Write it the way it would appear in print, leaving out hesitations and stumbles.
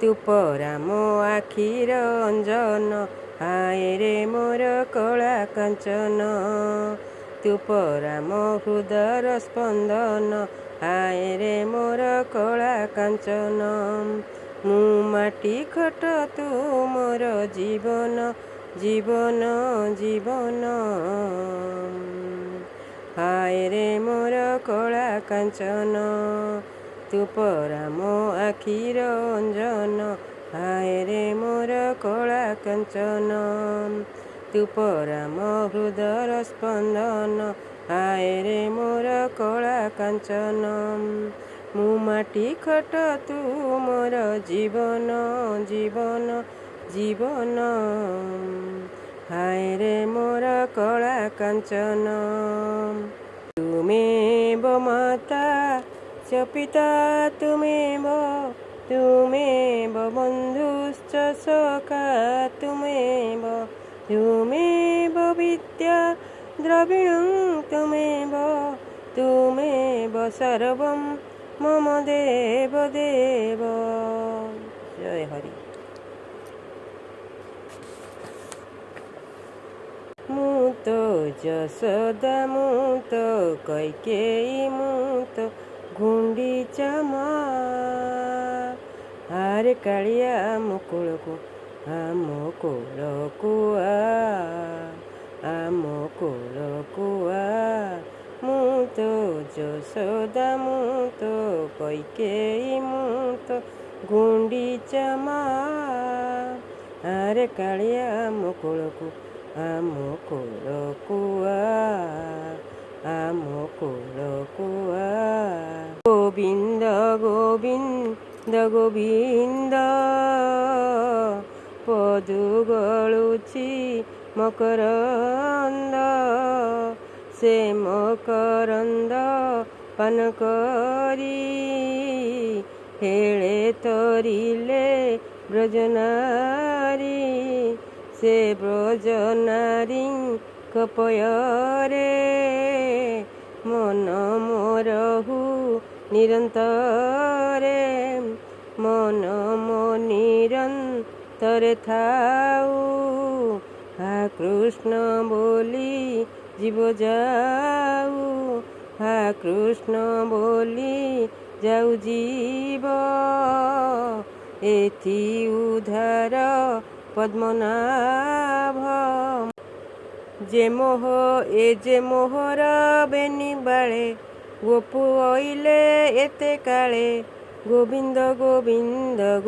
ତୁ ପରା ମୋ ଆଖିର ଅଞ୍ଜନ, ହାୟ ରେ ମୋର କଳା କାଞ୍ଚନ। ତୁ ପରା ମୋ ହୃଦୟର ସ୍ପନ୍ଦନ, ହାୟ ରେ ମୋର କଳା କାଞ୍ଚନ। ମୁଁ ମାଟି ଖଟ ତୁ ମୋର ଜୀବନ, ଜୀବନ ଜୀବନ। ହାୟ ରେ ମୋର କଳା କାଞ୍ଚନ। ତୁ ପରା ମୋ ଆଖିର ଅଞ୍ଜନ, ହାୟ ରେ ମୋର କଳା କାଞ୍ଚନ। ତୁ ପରା ମୋ ହୃଦୟର ସ୍ପନ୍ଦନ, ହାୟ ରେ ମୋର କଳା କାଞ୍ଚନ। ମୁଁ ମାଟି ଖଟ ତୁ ମୋର ଜୀବନ, ଜୀବନ ଜୀବନ। ହାୟ ରେ ମୋର କଳା କାଞ୍ଚନ। ତୁମେବ ମାତା च पिता ତୁମେବ ବନ୍ଧୁଶ୍ଚ ସଖା ତୁମେବ ବିଦ୍ୟା ଦ୍ରବିଣଂ ତୁମେବ ସର୍ବଂ মম দেব দেব। জয় হরি। ମୁଁ ତ ଯଶୋଦା, ମୁଁ ତ କୈକେୟୀ, ମୁଁ ତ ଗୁଣ୍ଡିଚା ମା। ଆରେ କାଳିଆ ଆମ କୋଳକୁ ଆ, ଆମ କୋଳକୁ ଆ। ମୁଁ ତ ଯଶୋଦା, ମୁଁ ତ କୈକେୟୀ, ମୁଁ ତ ଗୁଣ୍ଡିଚା ମା। ଆରେ କାଳିଆ ଆମ କୋଳକୁ ଆ, ଆମ କୋଳକୁ ଆ। ଗୋବିନ୍ଦ ଗୋବିନ୍ଦ ଗୋବିନ୍ଦ, ପଦୁ ଗଳୁଛି ମକରନ୍ଦ। ସେ ମକରନ୍ଦ ପାନ କରି ହେଳେ ତରିଲେ ବ୍ରଜନାରୀ। ସେ ବ୍ରଜନାରୀଙ୍କ ପୟରେ ମନ ମୋର ନିରନ୍ତରେ, ମନ ମୋ ନିରନ୍ତରେ ଥାଉ। ହା କୃଷ୍ଣ ବୋଲି ଯିବ ଯାଉ, ହା କୃଷ୍ଣ ବୋଲି ଯାଉ ଯିବ। ଏଥି ଉଦ୍ଧାର ପଦ୍ମନାଭ। ଯେ ମୋହ ଏ ଯେ ମୋହର ବେନି ବାଳେ, ଗୋପୁ ଅଇଲେ ଏତେ କାଳେ। ଗୋବିନ୍ଦ ଗୋବିନ୍ଦ